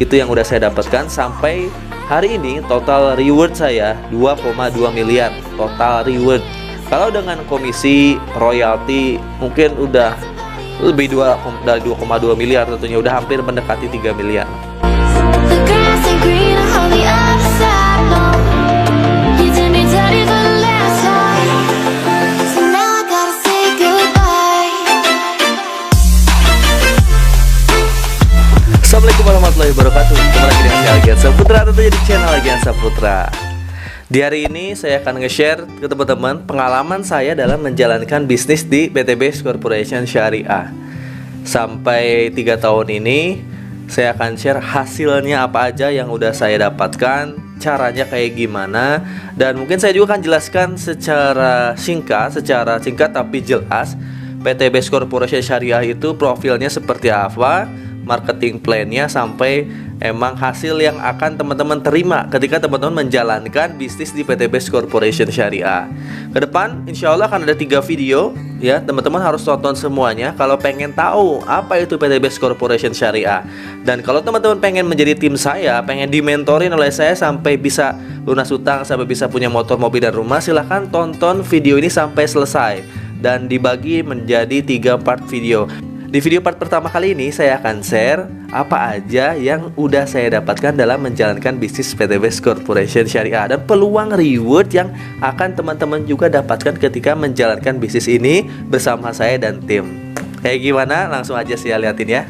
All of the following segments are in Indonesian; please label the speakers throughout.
Speaker 1: Itu yang udah saya dapatkan sampai hari ini. Total reward saya 2,2 miliar total reward. Kalau dengan komisi royalti mungkin udah lebih dari 2,2 miliar tentunya, udah hampir mendekati 3 miliar. Assalamualaikum warahmatullahi wabarakatuh. Kembali lagi dengan saya Algian Saputra, tentunya di channel Algian Saputra. Di hari ini saya akan nge-share ke teman-teman pengalaman saya dalam menjalankan bisnis di PT Base Corporation Syariah. Sampai 3 tahun ini saya akan share hasilnya apa aja yang udah saya dapatkan, caranya kayak gimana, dan mungkin saya juga akan jelaskan secara singkat tapi jelas PT Base Corporation Syariah itu profilnya seperti apa, marketing plan-nya, sampai emang hasil yang akan teman-teman terima ketika teman-teman menjalankan bisnis di PT Base Corporation Syariah. Kedepan insya Allah akan ada 3 video ya, teman-teman harus tonton semuanya kalau pengen tahu apa itu PT Base Corporation Syariah. Dan kalau teman-teman pengen menjadi tim saya, pengen dimentorin oleh saya sampai bisa lunas utang, sampai bisa punya motor, mobil, dan rumah, silahkan tonton video ini sampai selesai dan dibagi menjadi 3 part video. Di video part pertama kali ini saya akan share apa aja yang udah saya dapatkan dalam menjalankan bisnis PT Base Corporation Syariah dan peluang reward yang akan teman-teman juga dapatkan ketika menjalankan bisnis ini bersama saya dan tim. Kayak gimana? Langsung aja saya liatin ya.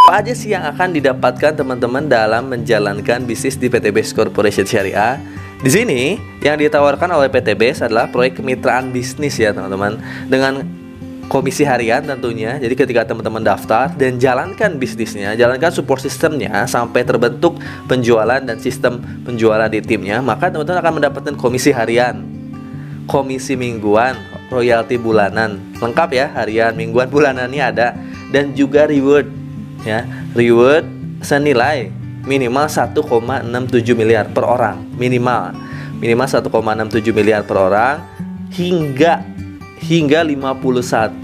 Speaker 1: Apa aja sih yang akan didapatkan teman-teman dalam menjalankan bisnis di PT Base Corporation Syariah? Di sini yang ditawarkan oleh PT Base adalah proyek kemitraan bisnis ya teman-teman, dengan komisi harian tentunya. Jadi ketika teman-teman daftar dan jalankan bisnisnya, jalankan support sistemnya sampai terbentuk penjualan dan sistem penjualan di timnya, maka teman-teman akan mendapatkan komisi harian, komisi mingguan, royalti bulanan, lengkap ya, harian, mingguan, bulanannya ada, dan juga reward ya, reward senilai minimal 1,67 miliar per orang, minimal 1,67 miliar per orang hingga 51,7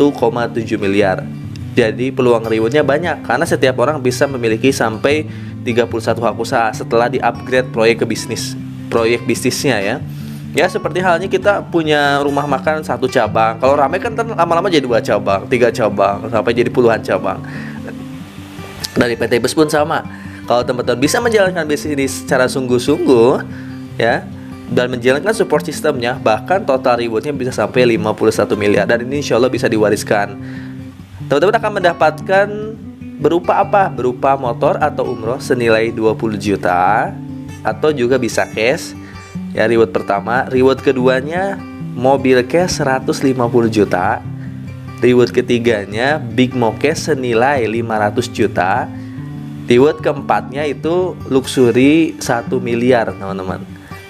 Speaker 1: miliar. Jadi peluang rewardnya banyak karena setiap orang bisa memiliki sampai 31 hak usaha setelah di-upgrade proyek bisnisnya ya. Ya seperti halnya kita punya rumah makan 1 cabang. Kalau ramai kan lama-lama jadi 2 cabang, 3 cabang, sampai jadi puluhan cabang. Dari PT Base pun sama. Kalau teman-teman bisa menjalankan bisnis ini secara sungguh-sungguh ya, dan menjalankan support sistemnya, bahkan total rewardnya bisa sampai 51 miliar. Dan ini insya Allah bisa diwariskan. Teman-teman akan mendapatkan berupa apa? Berupa motor atau umroh senilai 20 juta, atau juga bisa cash ya, reward pertama. Reward keduanya mobil cash 150 juta. Reward ketiganya Big Mo cash senilai 500 juta. Reward keempatnya itu luxury 1 miliar teman-teman.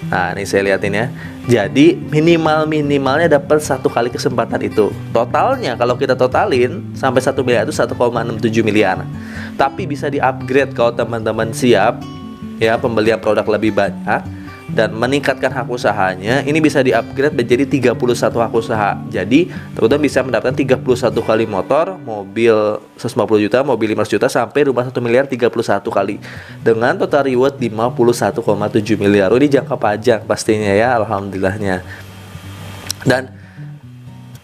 Speaker 1: Nah ini saya lihatin ya. Jadi minimalnya dapat 1 kali kesempatan itu. Totalnya kalau kita totalin sampai 1 miliar itu 1,67 miliar. Tapi bisa di-upgrade kalau teman-teman siap ya, pembelian produk lebih banyak dan meningkatkan hak usahanya. Ini bisa di-upgrade menjadi 31 hak usaha. Jadi teman-teman bisa mendapatkan 31 kali motor, mobil 150 juta, mobil 500 juta, sampai rumah 1 miliar 31 kali, dengan total reward 51,7 miliar. Ini jangka panjang pastinya ya, alhamdulillahnya. Dan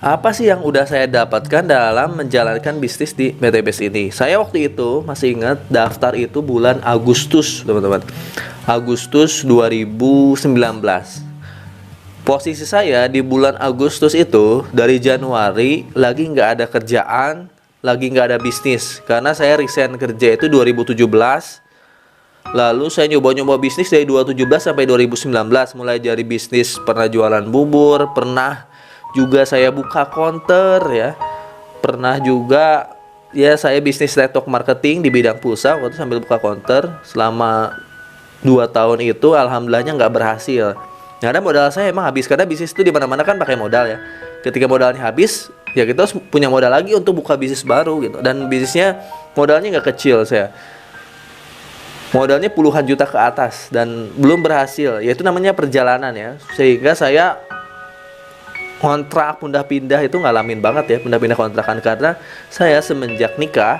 Speaker 1: apa sih yang udah saya dapatkan dalam menjalankan bisnis di PT Base ini? Saya waktu itu masih ingat daftar itu bulan Agustus teman-teman, Agustus 2019. Posisi saya di bulan Agustus itu dari Januari lagi nggak ada kerjaan, lagi nggak ada bisnis, karena saya resign kerja itu 2017. Lalu saya nyoba-nyoba bisnis dari 2017 sampai 2019, mulai dari bisnis pernah jualan bubur, pernah juga saya buka counter ya, pernah juga ya saya bisnis network marketing di bidang pulsa waktu sambil buka counter selama 2 tahun itu. Alhamdulillahnya nggak berhasil. Karena modal saya emang habis, karena bisnis itu di mana-mana kan pakai modal ya. Ketika modalnya habis, ya kita harus punya modal lagi untuk buka bisnis baru gitu. Dan bisnisnya modalnya nggak kecil, saya modalnya puluhan juta ke atas dan belum berhasil. Ya itu namanya perjalanan ya. Sehingga saya kontrak pindah-pindah itu ngalamin banget ya, pindah-pindah kontrakan, karena saya semenjak nikah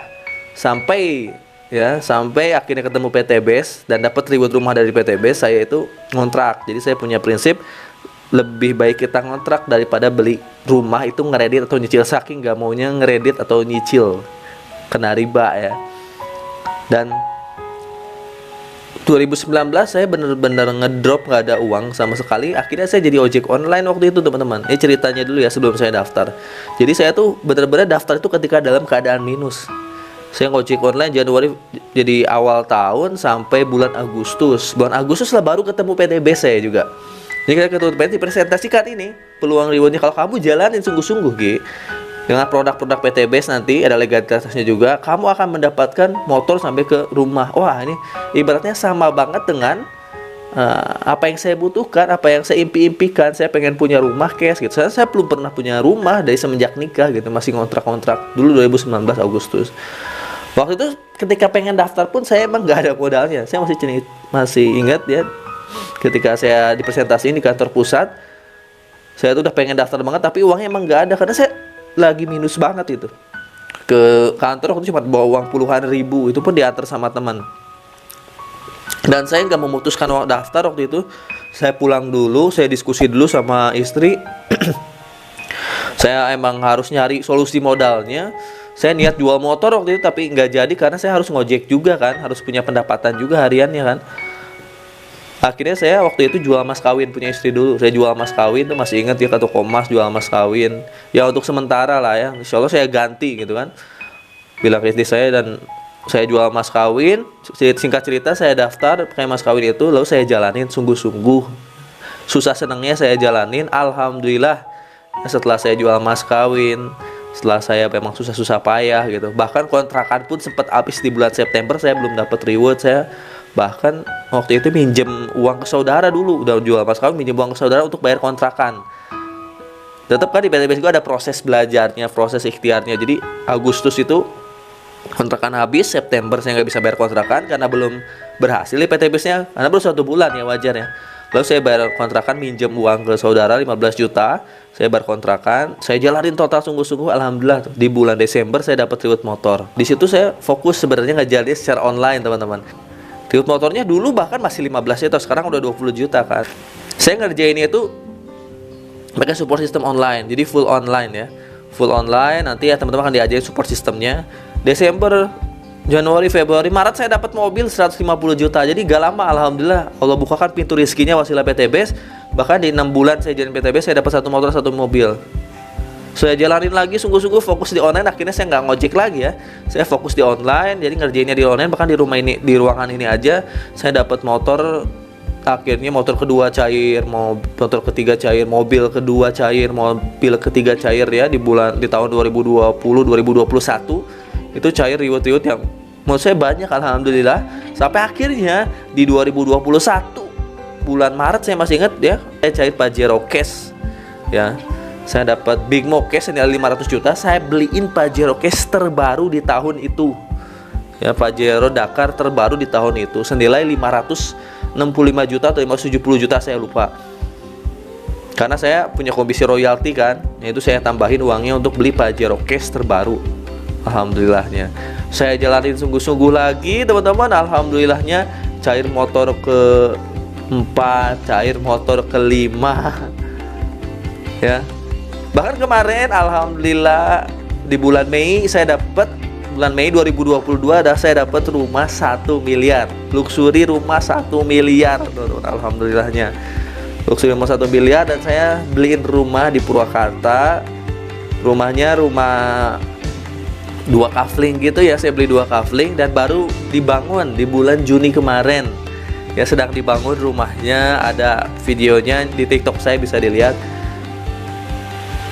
Speaker 1: sampai akhirnya ketemu PTBS dan dapat reward rumah dari PTBS. Saya itu ngontrak. Jadi saya punya prinsip lebih baik kita ngontrak daripada beli rumah itu ngeredit atau nyicil, saking gak maunya ngeredit atau nyicil kena riba ya. Dan 2019 saya bener-bener ngedrop, gak ada uang sama sekali. Akhirnya saya jadi ojek online waktu itu teman-teman. Ini ceritanya dulu ya sebelum saya daftar. Jadi saya tuh bener-bener daftar itu ketika dalam keadaan minus. Saya ngojek online Januari, jadi awal tahun sampai bulan Agustus. Bulan Agustus lah baru ketemu PTB saya juga. Jadi kita ketemu PTB presentasikan ini peluang rewardnya kalau kamu jalanin sungguh-sungguh Gi. Dengan produk-produk PTBS nanti ada legalitasnya juga, kamu akan mendapatkan motor sampai ke rumah. Wah, ini ibaratnya sama banget dengan apa yang saya butuhkan, apa yang saya impi-impikan. Saya pengen punya rumah cash gitu. Saya belum pernah punya rumah dari semenjak nikah gitu, masih kontrak-kontrak dulu 2019 Agustus. Waktu itu ketika pengen daftar pun saya emang nggak ada modalnya. Saya masih ingat ya, ketika saya di presentasi di kantor pusat, saya tuh udah pengen daftar banget tapi uangnya emang nggak ada karena saya lagi minus banget itu. Ke kantor waktu itu cuma bawa uang puluhan ribu, itu pun diantar sama teman. Dan saya nggak memutuskan daftar waktu itu. Saya pulang dulu, saya diskusi dulu sama istri. Saya emang harus nyari solusi modalnya. Saya niat jual motor waktu itu tapi nggak jadi karena saya harus ngojek juga kan, harus punya pendapatan juga hariannya kan. Akhirnya saya waktu itu jual mas kawin punya istri dulu. Saya jual mas kawin tuh masih ingat ya, ke toko emas jual mas kawin. Ya untuk sementara lah ya. Insya Allah saya ganti gitu kan. Bilang ke istri saya dan saya jual mas kawin. Singkat cerita saya daftar pakai mas kawin itu, lalu saya jalanin sungguh-sungguh. Susah senangnya saya jalanin. Alhamdulillah setelah saya jual mas kawin, setelah saya memang susah-susah payah gitu. Bahkan kontrakan pun sempat habis di bulan September, saya belum dapat reward. Saya bahkan waktu itu minjem uang ke saudara dulu, udah jual mas kawin minjem uang ke saudara untuk bayar kontrakan. Tetap kan di PTBS juga ada proses belajarnya, proses ikhtiarnya. Jadi Agustus itu kontrakan habis, September saya nggak bisa bayar kontrakan karena belum berhasil di PTBS-nya, karena baru 1 bulan ya, wajar ya. Lalu saya bayar kontrakan, minjem uang ke saudara 15 juta, saya bayar kontrakan, saya jalanin total sungguh-sungguh. Alhamdulillah di bulan Desember saya dapat reward motor. Di situ saya fokus sebenarnya ngejalanin secara online teman-teman. Reward motornya dulu bahkan masih 15 juta, sekarang udah 20 juta kan. Saya ngerjainnya itu pakai support system online, jadi full online ya. Full online, nanti ya teman-teman akan diajarin support sistemnya. Desember, Januari, Februari, Maret saya dapat mobil 150 juta. Jadi gak lama alhamdulillah Allah bukakan pintu rezekinya wasilah PTBS. Bahkan di 6 bulan saya jalan PTBS saya dapat 1 motor 1 mobil. Saya jalanin lagi sungguh-sungguh, fokus di online. Akhirnya saya nggak ngojek lagi ya, saya fokus di online, jadi ngerjainnya di online. Bahkan di rumah ini, di ruangan ini aja saya dapat motor. Akhirnya motor kedua cair, motor ketiga cair, mobil kedua cair, mobil ketiga cair ya di tahun 2020 2021 itu cair reward yang menurut saya banyak alhamdulillah. Sampai akhirnya di 2021 bulan Maret saya masih ingat ya, saya cair Pajero Cash ya. Saya dapat Big Mo Cash senilai 500 juta. Saya beliin Pajero Cash terbaru di tahun itu ya, Pajero Dakar terbaru di tahun itu senilai 565 juta atau 570 juta saya lupa. Karena saya punya komisi royalti kan, yaitu saya tambahin uangnya untuk beli Pajero Cash terbaru. Alhamdulillahnya saya jalanin sungguh-sungguh lagi teman-teman. Alhamdulillahnya cair motor ke-4, cair motor ke-5 ya. Bahkan kemarin alhamdulillah di bulan Mei saya dapat, bulan Mei 2022 saya dapat rumah 1 miliar. Luxury rumah 1 miliar. Alhamdulillahnya. Luxury rumah 1 miliar dan saya beliin rumah di Purwakarta. Rumahnya rumah 2 kafling gitu ya, saya beli 2 kafling dan baru dibangun di bulan Juni kemarin. Ya sedang dibangun rumahnya, ada videonya di TikTok saya bisa dilihat.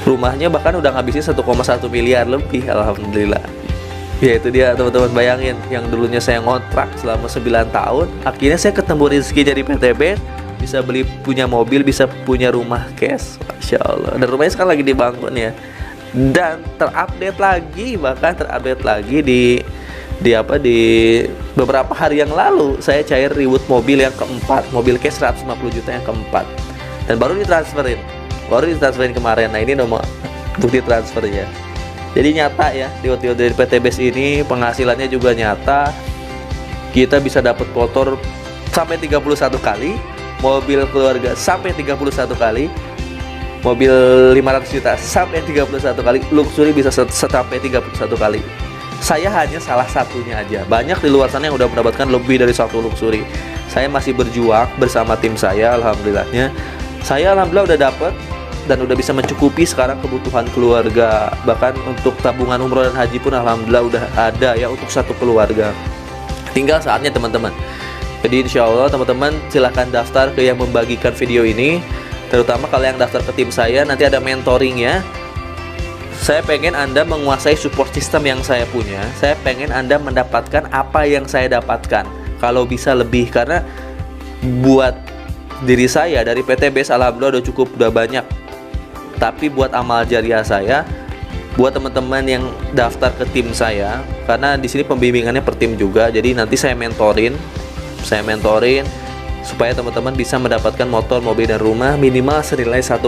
Speaker 1: Rumahnya bahkan udah ngabisin 1,1 miliar lebih, alhamdulillah. Ya itu dia teman-teman, bayangin yang dulunya saya ngontrak selama 9 tahun, akhirnya saya ketemu rezeki dari PTB, bisa beli, punya mobil, bisa punya rumah cash, masya Allah. Dan rumahnya sekarang lagi dibangun ya. Dan terupdate lagi, bahkan terupdate lagi di beberapa hari yang lalu saya cair reward mobil yang keempat, mobil cash 150 juta yang keempat, dan baru ditransferin kemarin. Nah ini nomor bukti transfernya. Jadi nyata ya, dari PTBes ini penghasilannya juga nyata. Kita bisa dapat motor sampai 31 kali, mobil keluarga sampai 31 kali, mobil 500 juta sampai 31 kali, luxury bisa sampai 31 kali. Saya hanya salah satunya aja. Banyak di luar sana yang udah mendapatkan lebih dari satu luxury. Saya masih berjuang bersama tim saya, alhamdulillahnya. Saya alhamdulillah udah dapat dan udah bisa mencukupi sekarang kebutuhan keluarga. Bahkan untuk tabungan umroh dan haji pun alhamdulillah udah ada ya untuk satu keluarga. Tinggal saatnya teman-teman. Jadi insya Allah teman-teman silahkan daftar ke yang membagikan video ini. Terutama kalau yang daftar ke tim saya, nanti ada mentoring ya. Saya pengen Anda menguasai support system yang saya punya. Saya pengen Anda mendapatkan apa yang saya dapatkan. Kalau bisa lebih, karena buat diri saya dari PTBes alhamdulillah udah banyak. Tapi buat amal jariah saya, buat teman-teman yang daftar ke tim saya, karena di sini pembimbingannya per tim juga. Jadi nanti saya mentorin supaya teman-teman bisa mendapatkan motor, mobil dan rumah minimal senilai 1,67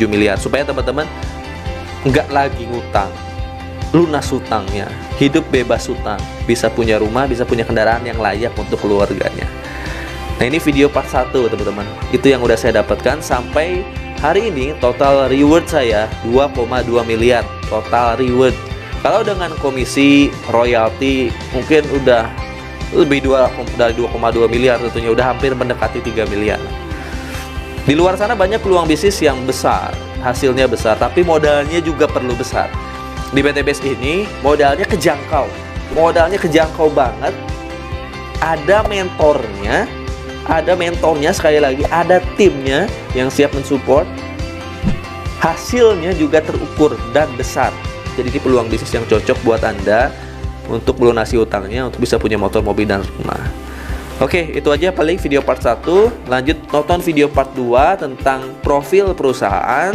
Speaker 1: miliar. Supaya teman-teman nggak lagi ngutang, lunas hutangnya, hidup bebas hutang, bisa punya rumah, bisa punya kendaraan yang layak untuk keluarganya. Nah ini video part 1 teman-teman, itu yang udah saya dapatkan sampai hari ini. Total reward saya 2,2 miliar total reward. Kalau dengan komisi royalti mungkin udah lebih dari 2,2 miliar tentunya, udah hampir mendekati 3 miliar. Di luar sana banyak peluang bisnis yang besar, hasilnya besar, tapi modalnya juga perlu besar. Di PTBes ini modalnya kejangkau banget. Ada mentornya sekali lagi, ada timnya yang siap mensupport. Hasilnya juga terukur dan besar. Jadi ini peluang bisnis yang cocok buat Anda untuk melunasi utangnya, untuk bisa punya motor, mobil dan rumah. Oke, itu aja paling video part 1. Lanjut nonton video part 2 tentang profil perusahaan,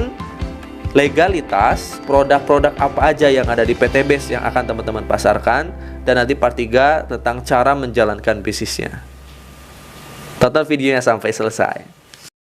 Speaker 1: legalitas, produk-produk apa aja yang ada di PTBes yang akan teman-teman pasarkan, dan nanti part 3 tentang cara menjalankan bisnisnya. Tonton videonya sampai selesai.